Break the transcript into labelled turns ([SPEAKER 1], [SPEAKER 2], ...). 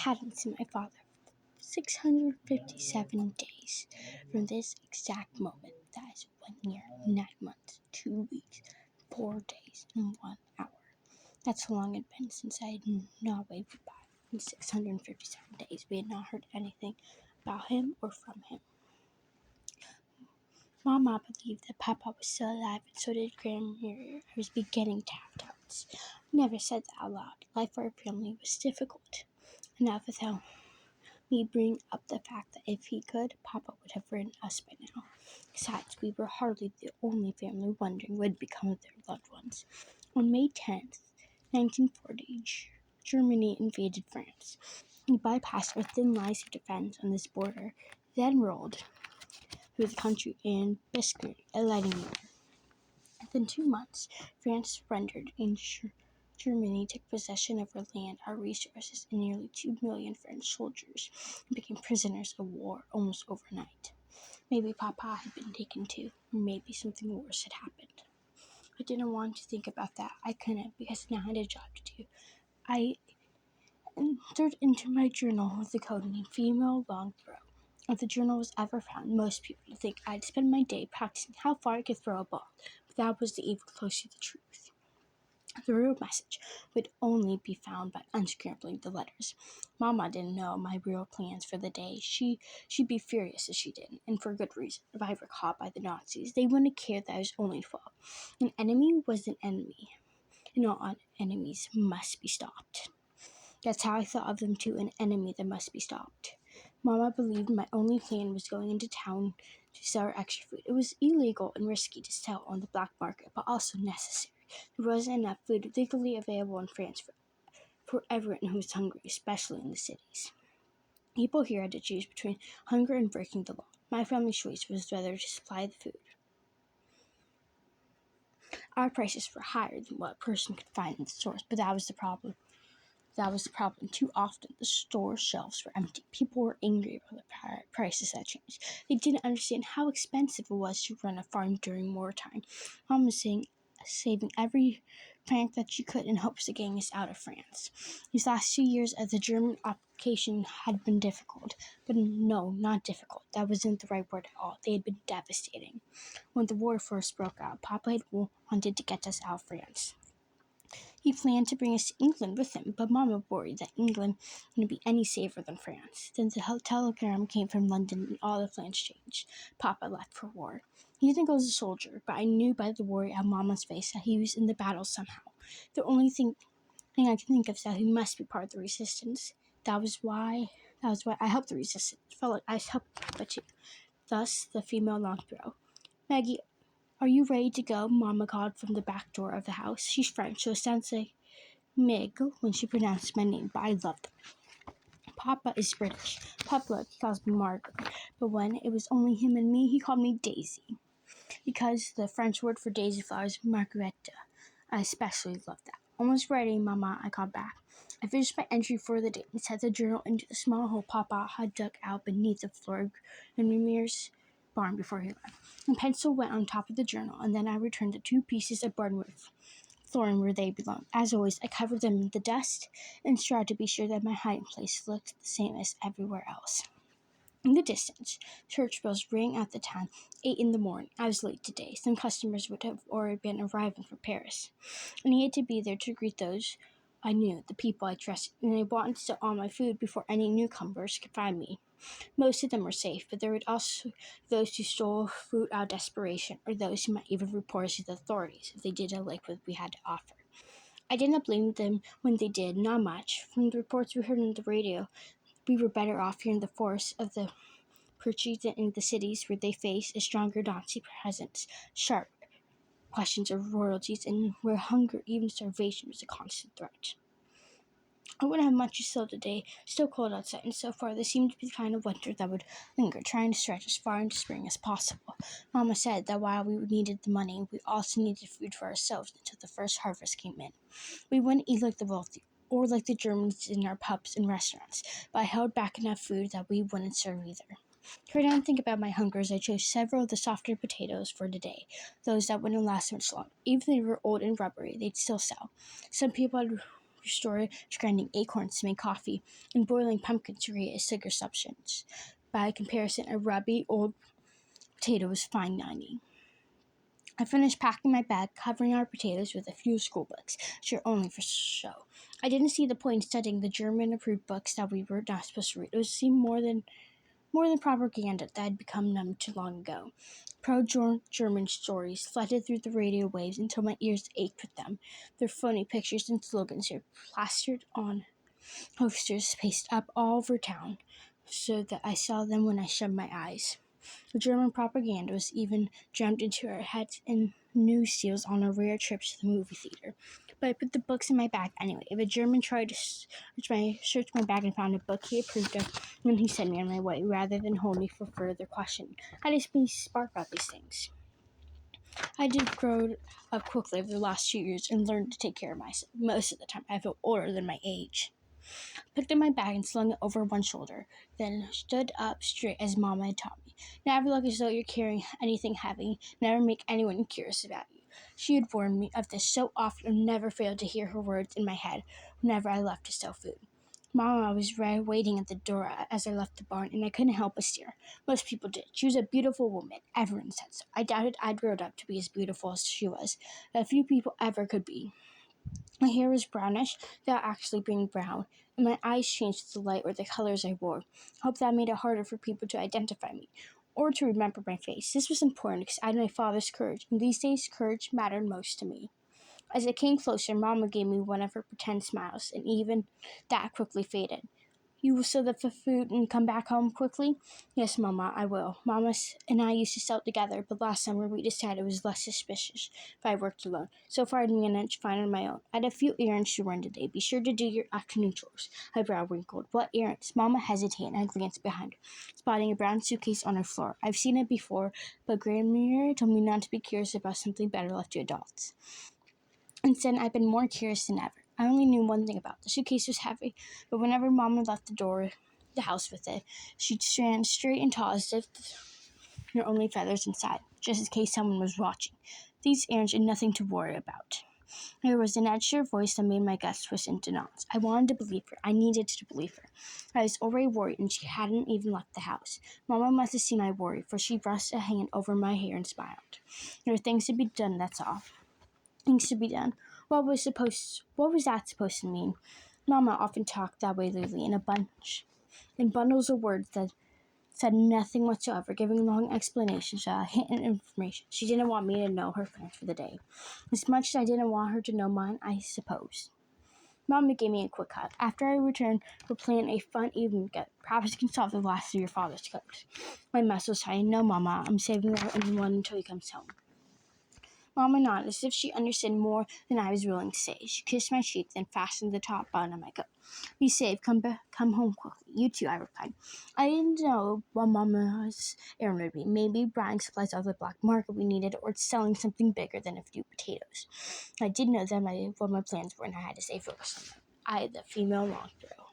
[SPEAKER 1] hadn't seen my father for 657 days. From this exact moment, that is 1 year, 9 months, 2 weeks, 4 days, and 1 hour. That's how long it had been since I had not waved goodbye. In 657 days, we had not heard anything about him or from him. Mama believed that Papa was still alive, and so did Grandmother, who was beginning to have doubts. We never said that out loud. Life for our family was difficult enough without me bringing up the fact that if he could, Papa would have written us by now. Besides, we were hardly the only family wondering what had become of their loved ones. On May 10th, 1940, Germany invaded France. We bypassed our thin lines of defense on this border, then rolled through the country in Biscuit, a lighting year. Within 2 months, France surrendered, and Germany took possession of our land, our resources, and nearly 2 million French soldiers became prisoners of war almost overnight. Maybe Papa had been taken too, or maybe something worse had happened. I didn't want to think about that. I couldn't, because now I had a job to do. I entered into my journal with the code name Female Long Throw. If the journal was ever found, most people would think I'd spend my day practicing how far I could throw a ball, but that was even closer to the truth. The real message would only be found by unscrambling the letters. Mama didn't know my real plans for the day. She'd be furious if she didn't, and for good reason. If I were caught by the Nazis, they wouldn't care that I was only 12. An enemy was an enemy, and all enemies must be stopped. That's how I thought of them too, an enemy that must be stopped. Mama believed my only plan was going into town to sell her extra food. It was illegal and risky to sell on the black market, but also necessary. There wasn't enough food legally available in France for everyone who was hungry, especially in the cities. People here had to choose between hunger and breaking the law. My family's choice was whether to supply the food. Our prices were higher than what a person could find in the stores, but that was the problem. Too often, the store shelves were empty. People were angry about the prices that changed. They didn't understand how expensive it was to run a farm during wartime. Mom was saving every franc that she could in hopes of getting us out of France. These last 2 years of the German occupation had been difficult. But no, not difficult. That wasn't the right word at all. They had been devastating. When the war first broke out, Papa had wanted to get us out of France. He planned to bring us to England with him, but Mama worried that England wouldn't be any safer than France. Then the telegram came from London and all the plans changed. Papa left for war. He didn't go as a soldier, but I knew by the worry on Mama's face that he was in the battle somehow. The only thing I could think of is that he must be part of the resistance. That was why I helped the resistance. It felt like I helped Papa too. Thus, the female long throw. Maggie, are you ready to go? Mama called from the back door of the house. She's French, so it sounds like Meg when she pronounced my name, but I loved it. Papa is British. Papa calls me Margaret, but when it was only him and me, he called me Daisy, because the French word for daisy flower is margarita. I especially love that. Almost ready, Mama, I called back. I finished my entry for the day and set the journal into the small hole Papa had dug out beneath the floor in Remir's barn before he left. And pencil went on top of the journal, and then I returned the 2 pieces of barnwood flooring where they belonged. As always, I covered them in the dust and straw to be sure that my hiding place looked the same as everywhere else. In the distance, church bells rang out the town. 8 in the morning. I was late today. Some customers would have already been arriving from Paris. I needed to be there to greet those I knew, the people I trusted, and I wanted to sell all my food before any newcomers could find me. Most of them were safe, but there were also those who stole food out of desperation, or those who might even report us to the authorities if they didn't like what we had to offer. I didn't blame them when they did, not much. From the reports we heard on the radio, we were better off here in the force of the purchase than in the cities where they faced a stronger Nazi presence, sharp questions of royalties, and where hunger, even starvation, was a constant threat. I wouldn't have much to sell today. Still cold outside, and so far this seemed to be the kind of winter that would linger, trying to stretch as far into spring as possible. Mama said that while we needed the money, we also needed food for ourselves until the first harvest came in. We wouldn't eat like the wealthy, or like the Germans in our pubs and restaurants, but I held back enough food that we wouldn't starve either. Try not to think about my hunger as I chose several of the softer potatoes for today, those that wouldn't last much longer. Even if they were old and rubbery, they'd still sell. Some people had store is grinding acorns to make coffee and boiling pumpkins to create a sugar substance. By comparison, a rubby old potato was fine dining. I finished packing my bag, covering our potatoes with a few school books, which are only for show. I didn't see the point in studying the German-approved books that we were not supposed to read. It seemed more than propaganda that had become numb too long ago. Pro-German stories flooded through the radio waves until my ears ached with them. Their phony pictures and slogans were plastered on posters pasted up all over town, so that I saw them when I shut my eyes. The German propaganda was even jammed into our heads in news steals on our rare trips to the movie theater. But I put the books in my bag anyway. If a German tried to search my bag and found a book he approved of, then he sent me on my way, rather than hold me for further questioning. I just be smart about these things. I did grow up quickly over the last 2 years and learned to take care of myself. Most of the time, I feel older than my age. Picked up my bag and slung it over one shoulder, then stood up straight as Mama had taught me. Never look as though you're carrying anything heavy. Never make anyone curious about you. She had warned me of this so often and never failed to hear her words in my head whenever I left to sell food. Mama was waiting at the door as I left the barn, and I couldn't help but stare. Most people did. She was a beautiful woman. Everyone said so. I doubted I'd grown up to be as beautiful as she was. But few people ever could be. My hair was brownish, without actually being brown, and my eyes changed with the light or the colors I wore. I hope that made it harder for people to identify me, or to remember my face. This was important because I had my father's courage, and these days courage mattered most to me. As I came closer, Mama gave me one of her pretend smiles, and even that quickly faded. You will sell the food and come back home quickly? Yes, Mama, I will. Mama and I used to sell together, but last summer we decided it was less suspicious if I worked alone. So far I'd managed fine on my own. I had a few errands to run today. Be sure to do your afternoon chores. My brow wrinkled. What errands? Mama hesitated, and I glanced behind her, spotting a brown suitcase on her floor. I've seen it before, but Grandmother told me not to be curious about something better left to adults. Instead, I've been more curious than ever. I only knew one thing about it. The suitcase was heavy, but whenever Mama left the house with it, she'd stand straight and tall as if there were only feathers inside, just in case someone was watching. These errands had nothing to worry about. There was an extra voice that made my guts twist into knots. I wanted to believe her. I needed to believe her. I was already worried, and she hadn't even left the house. Mama must have seen I worried, for she brushed a hand over my hair and smiled. There were things to be done, that's all. Things to be done. What was that supposed to mean? Mama often talked that way lately in bundles of words that said nothing whatsoever, giving long explanations without hidden information. She didn't want me to know her plans for the day, as much as I didn't want her to know mine, I suppose. Mama gave me a quick hug. After I returned, we're planning a fun evening together. Perhaps you can solve the last of your father's codes. My mess was tight. No, Mama, I'm saving that one until he comes home. Mama nodded as if she understood more than I was willing to say. She kissed my cheek, then fastened the top button on my coat. Be safe. Come home quickly. You too, I replied. I didn't know what Mama's errand would be. Maybe buying supplies off the black market we needed, or selling something bigger than a few potatoes. I did know what my plans were, and I had to stay focused on them. I, the female long throw.